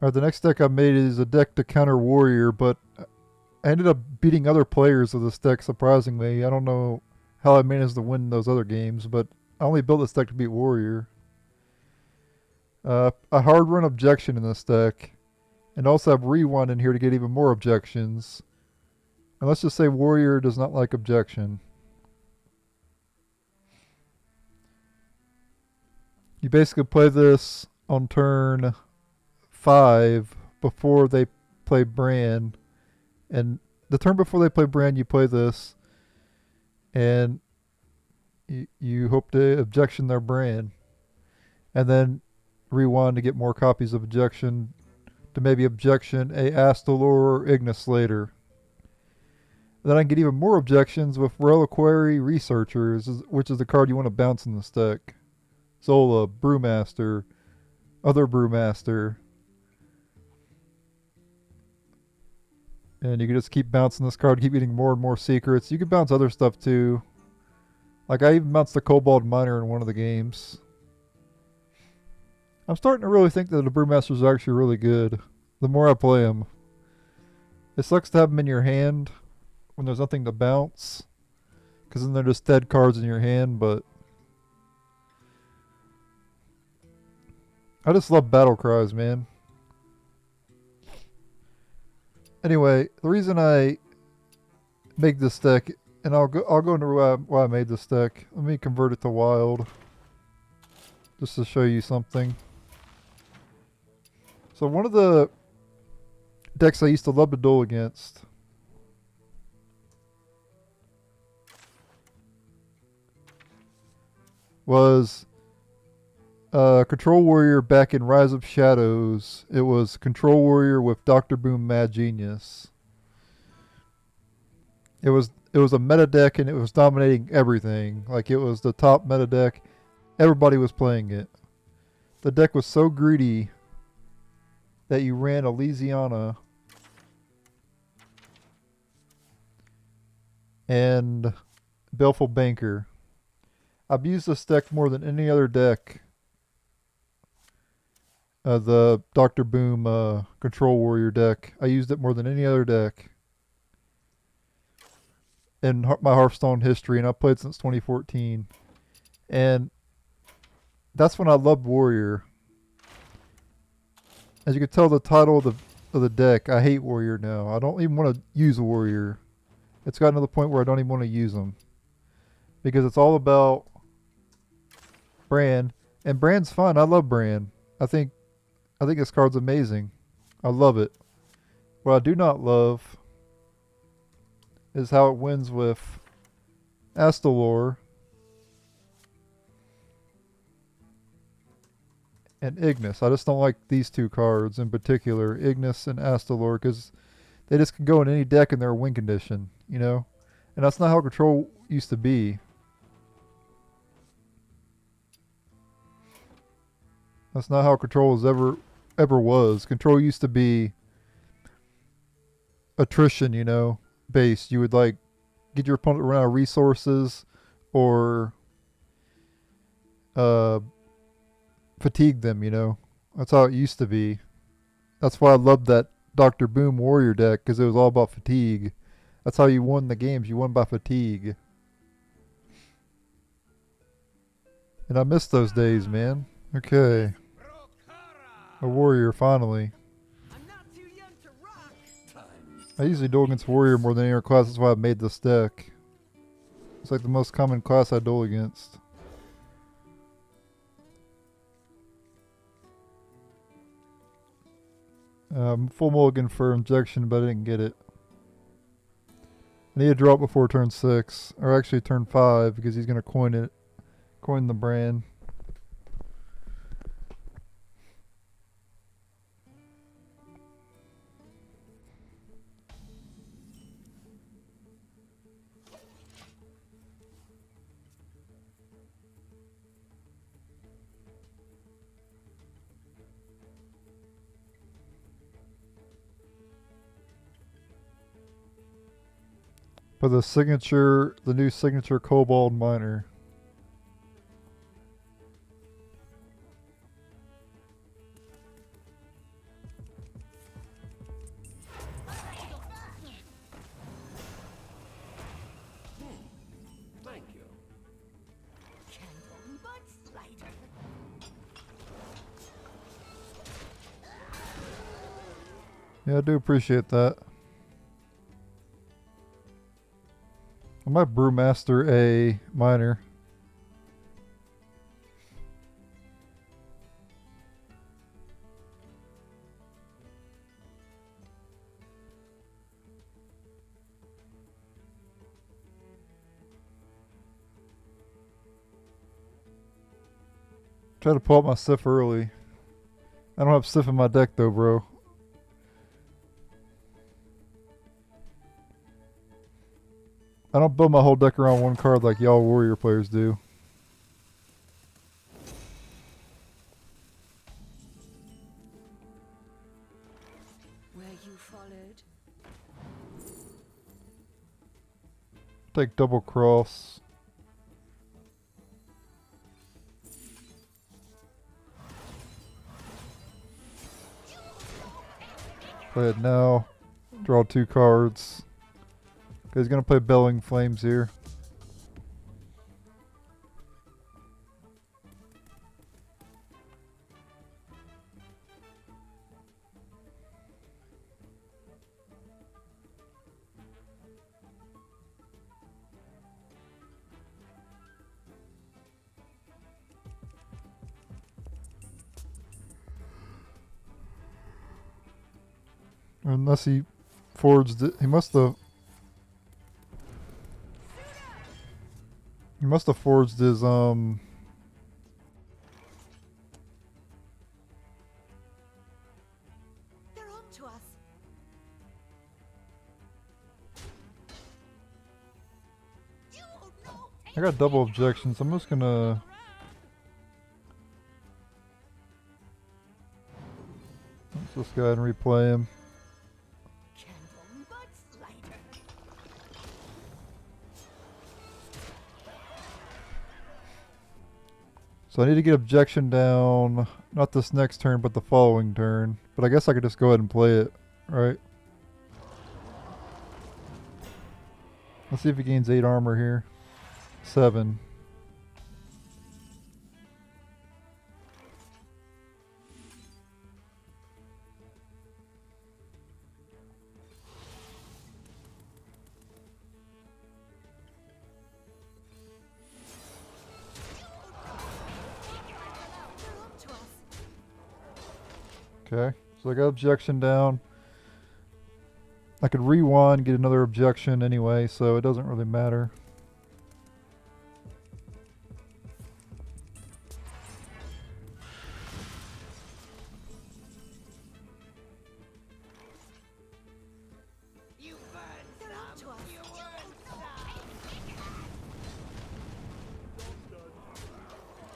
Alright, the next deck I made is a deck to counter Warrior, but I ended up beating other players with this deck, surprisingly. I don't know how I managed to win those other games, but I only built this deck to beat Warrior. I hard run Objection in this deck, and also have Rewind in here to get even more objections. And let's just say Warrior does not like Objection. You basically play this on turn 5 before they play Brand. And the turn before they play Brand, you play this. And you hope to Objection their Brand. And then Rewind to get more copies of Objection to maybe Objection a Astalor or Ignis later. Then I can get even more objections with Reliquary Researchers, which is the card you want to bounce in this deck. Zola, Brewmaster, other Brewmaster. And you can just keep bouncing this card, keep getting more and more secrets. You can bounce other stuff too. Like I even bounced the Cobalt Miner in one of the games. I'm starting to really think that the Brewmasters are actually really good. The more I play them. It sucks to have them in your hand when there's nothing to bounce. Because then they're just dead cards in your hand, but I just love battle cries, man. Anyway, the reason I make this deck, and I'll go into why I made this deck. Let me convert it to wild, just to show you something. So one of the decks I used to love to duel against was Control Warrior back in Rise of Shadows. It was Control Warrior with Dr. Boom Mad Genius. It was a meta deck and it was dominating everything. Like it was the top meta deck. Everybody was playing it. The deck was so greedy that you ran Elysiana and Baleful Banker. I've used this deck more than any other deck. The Dr. Boom Control Warrior deck. I used it more than any other deck in my Hearthstone history, and I've played since 2014. And that's when I loved Warrior. As you can tell, the title of the deck, I hate Warrior now. I don't even want to use Warrior. It's gotten to the point where I don't even want to use them. Because it's all about Brand. And Brand's fun. I love Brand. I think this card's amazing. I love it. What I do not love is how it wins with Astalor and Ignis. I just don't like these two cards in particular, Ignis and Astalor, because they just can go in any deck and they're a win condition, you know? And that's not how Control used to be. That's not how Control ever was. Control used to be attrition, you know, based. You would like get your opponent to run out of resources or fatigue them, you know. That's how it used to be. That's why I loved that Dr. Boom Warrior deck, because it was all about fatigue. That's how you won the games. You won by fatigue. And I miss those days, man. Okay. A warrior, finally. I usually duel against warrior more than any other class. That's why I made this deck. It's like the most common class I duel against. Full mulligan for Objection, but I didn't get it. I need to draw it before turn 6. Or actually turn 5, because he's going to coin it. Coin the brand. For the new signature Cobalt Miner. Yeah, I do appreciate that. I might brewmaster a miner. Try to pull up my Sif early. I don't have Sif in my deck though, bro. I don't build my whole deck around one card like y'all warrior players do. Where you followed. Take double cross. Play it now. Draw 2 cards. He's gonna play Belling Flames here. Unless he forged it. He must have forged his They're on to us. You won't know. I got double objections. I'm just gonna let's just go ahead and replay him. So I need to get objection down, not this next turn, but the following turn. But I guess I could just go ahead and play it, right? Let's see if he gains 8 armor here. 7. Okay, so I got objection down. I could rewind, get another objection anyway, so it doesn't really matter.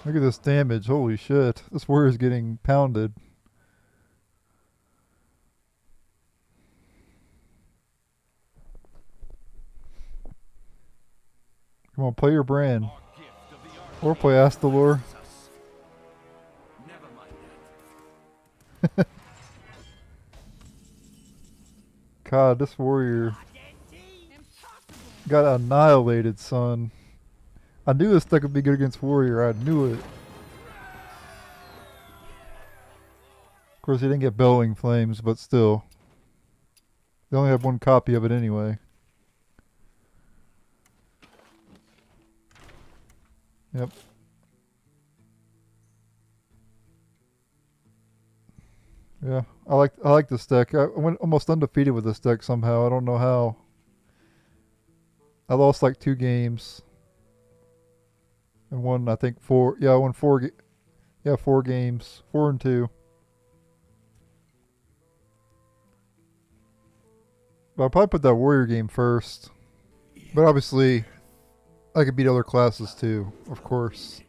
Look at this damage, holy shit. This warrior's getting pounded. Come on, play your brand. Or play Astalor. God, this warrior got annihilated, son. I knew this deck would be good against warrior. I knew it. Of course, he didn't get Belling Flames, but still. They only have 1 copy of it anyway. Yep. Yeah, I like this deck. I went almost undefeated with this deck somehow. I don't know how. I lost like 2 games. And won, I think 4. Yeah, I won 4. Yeah, 4 games. 4 and 2. But I'll probably put that warrior game first. But obviously, I could beat other classes too, of course.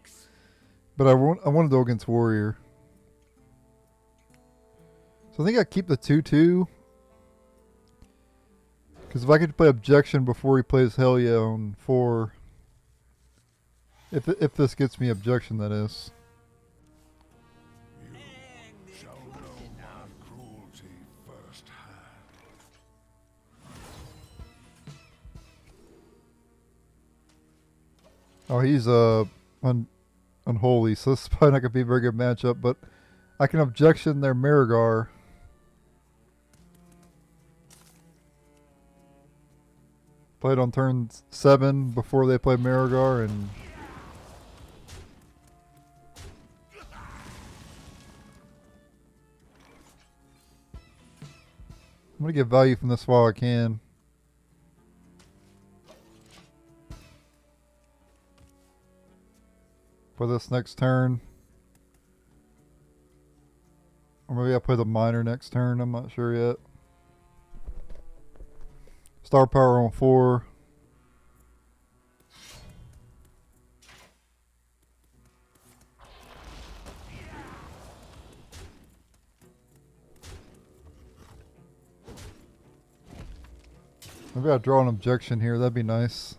But I want to go against warrior. So I think I keep the 2-2. Because if I could play objection before he plays hell yeah on 4. If this gets me objection, that is. You shall know my cruelty firsthand. Oh, he's unholy, so this is probably not gonna be a very good matchup. But I can objection their Marigar. Played on turn 7 before they played Marigar, and I'm going to get value from this while I can. For this next turn. Or maybe I'll play the miner next turn, I'm not sure yet. Star power on 4. Maybe I'll draw an objection here, that'd be nice.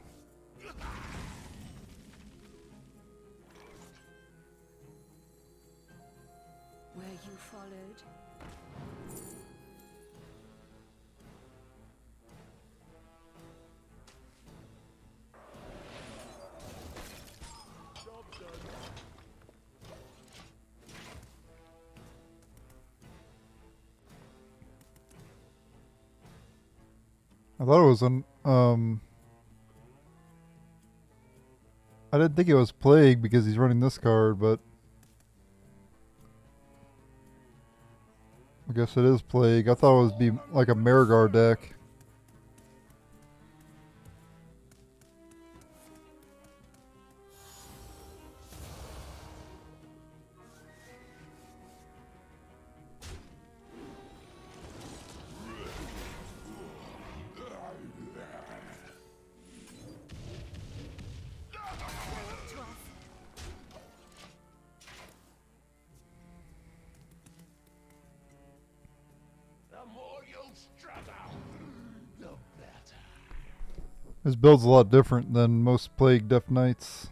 Where you followed. I thought it was I didn't think it was Plague because he's running this card, but I guess it is Plague. I thought it would be like a Marigar deck. The more you struggle, the better. His build's a lot different than most Plague Death Knights.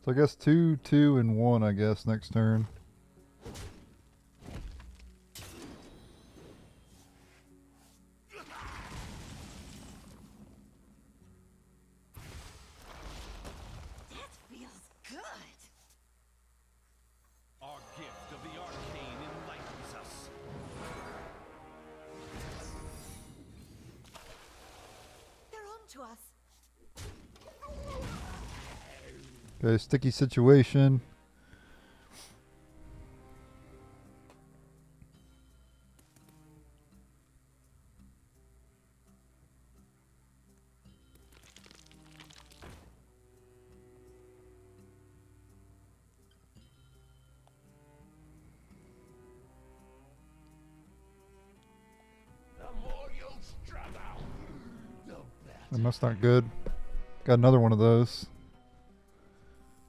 So I guess 2, 2, and 1, I guess, next turn. That feels good. Our gift of the arcane enlightens us. They're on to us. Okay, sticky situation. The more you struggle, the better. That's not good. Got another one of those.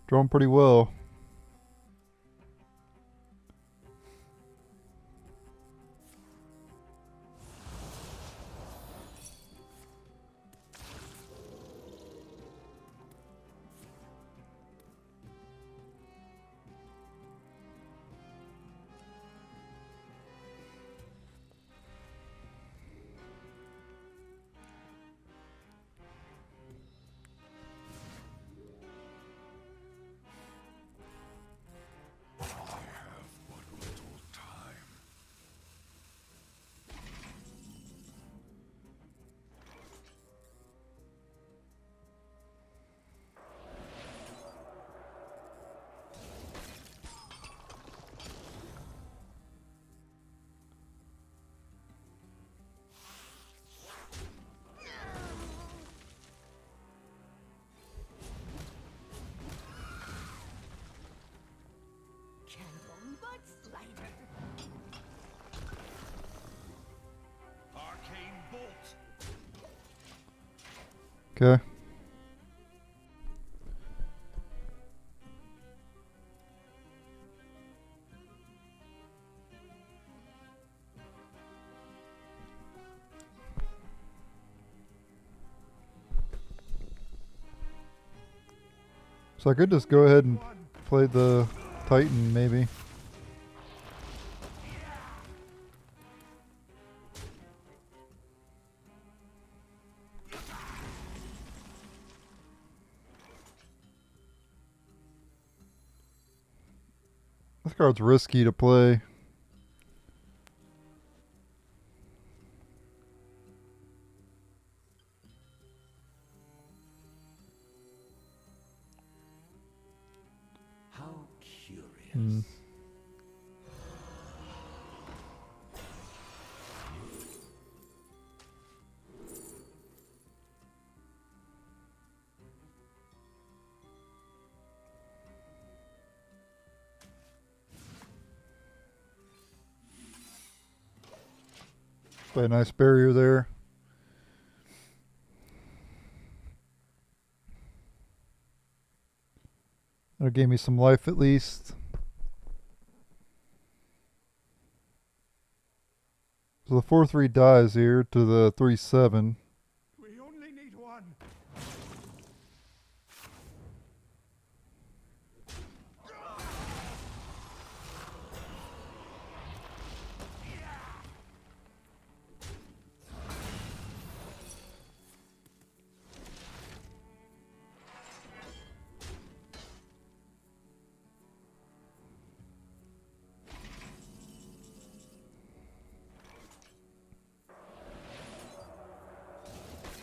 Drawn pretty well. I have but little time. Cannon but slider. Arcane bolt. Okay. So I could just go ahead and play the Titan, maybe. This card's risky to play. How curious. Hmm. Play a nice barrier there. That gave me some life at least. So the 4/3 dies here to the 3/7. We only need one.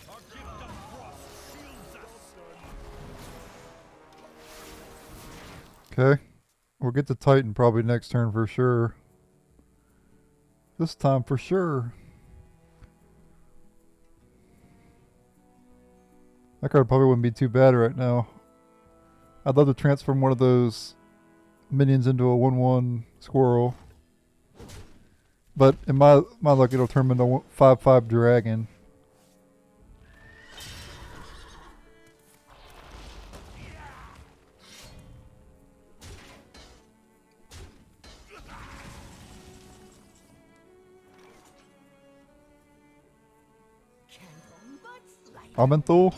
Our gift of frost shields us. Okay. We'll get to Titan probably next turn for sure. This time for sure. That card probably wouldn't be too bad right now. I'd love to transform one of those minions into a 1/1 squirrel. But in my luck, it'll turn into a 5/5 dragon. Amanthul?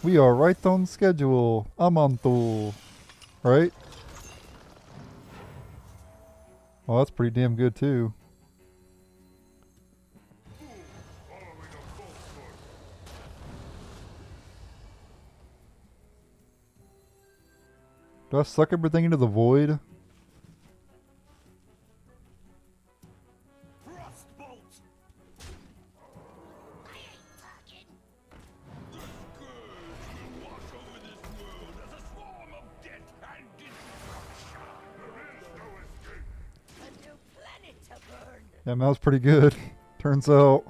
We are right on schedule. Amanthul. Right? Well, that's pretty damn good too. Do I suck everything into the void? Frost bolt. The scourge will wash over this world as a swarm of death and destruction. There is no escape. A new planet to burn. Yeah, man, that was pretty good. Turns out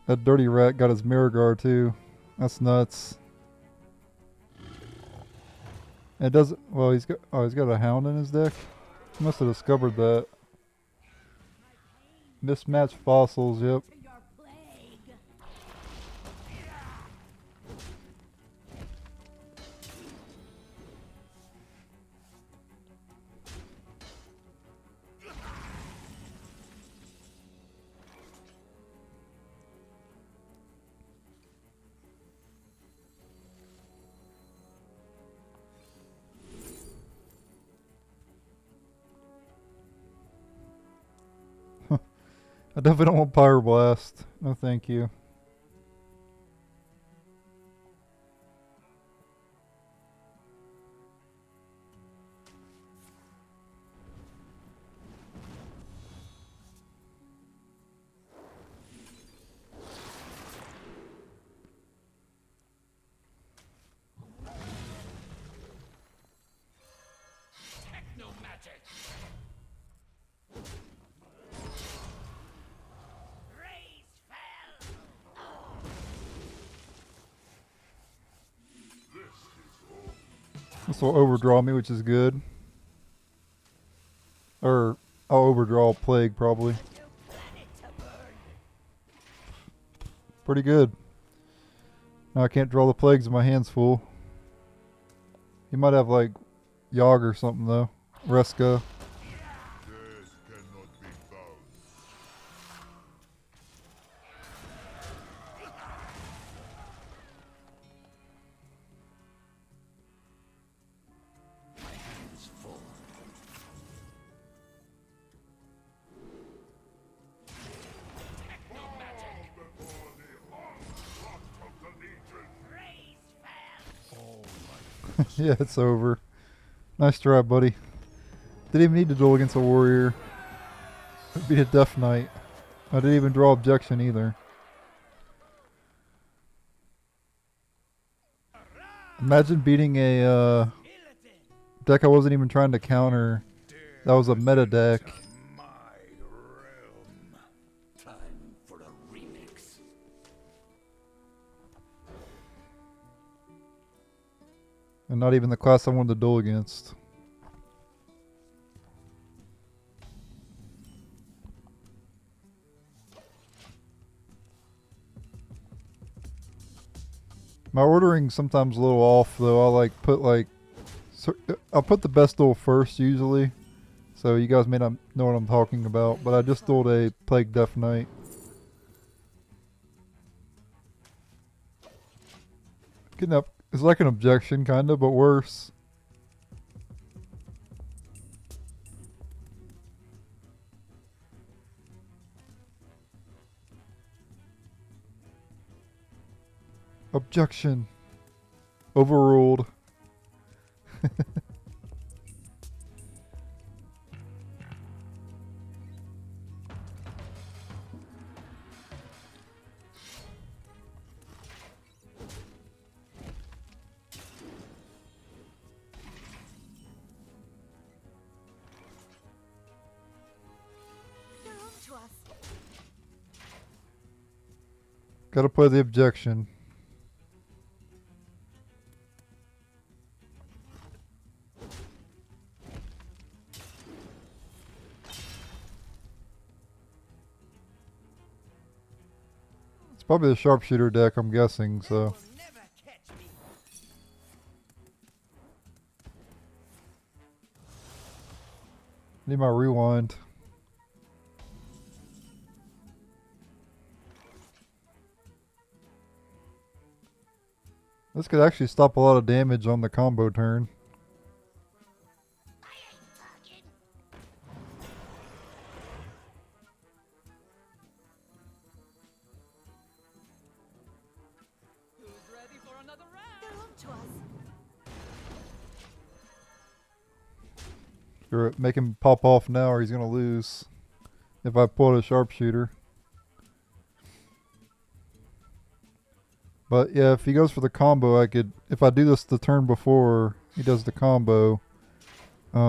that dirty rat got his mirror guard too. That's nuts. It doesn't. Well, he's got a hound in his deck. He must have discovered that. Mismatched fossils. Yep. To your plague. I definitely don't want Pyroblast. No, thank you. Technomagic. Raise fell. This will overdraw me, which is good. Or I'll overdraw Plague probably. A new planet to burn. Pretty good. Now I can't draw the Plagues in my hands full. He might have like Yogg or something though. Reska. Death cannot be bound. My hands full. Technomagic. Before the onslaught of the Legion. Raise fell. All right. Yeah, it's over. Nice try, buddy. Didn't even need to duel against a warrior. Beat a Death Knight. I didn't even draw Objection either. Imagine beating a deck I wasn't even trying to counter. That was a meta deck. My realm. Time for a remix. And not even the class I wanted to duel against. My ordering sometimes a little off though. I like put like, I'll put the best duel first usually. So you guys may not know what I'm talking about, but I just dueled a Plague Death Knight. Getting up, it's like an Objection kinda, but worse. Objection. Overruled. They're on to us. Gotta play the Objection. It's probably the Sharpshooter deck, I'm guessing, so. Will never catch me. Need my rewind. This could actually stop a lot of damage on the combo turn. I ain't talking. Who's ready for another round? They're on to us. Or make him pop off now or he's gonna lose. If I pull a Sharpshooter. But yeah, if he goes for the combo, I could, if I do this the turn before he does the combo, he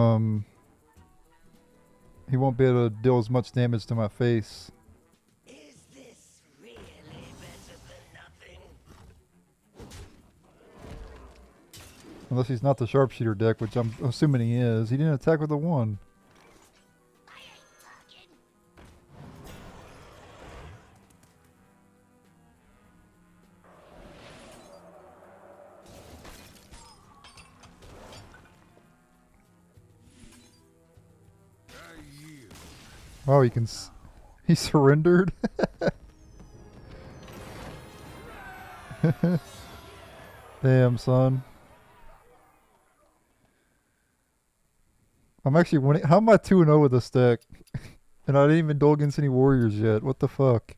won't be able to deal as much damage to my face. Is this really better than nothing? Unless he's not the Sharpshooter deck, which I'm assuming he is. He didn't attack with a 1. I ain't talking. I yield. Wow, he can. He surrendered. Damn, son. I'm actually winning. How am I 2-0 with this deck? And I didn't even duel against any warriors yet. What the fuck?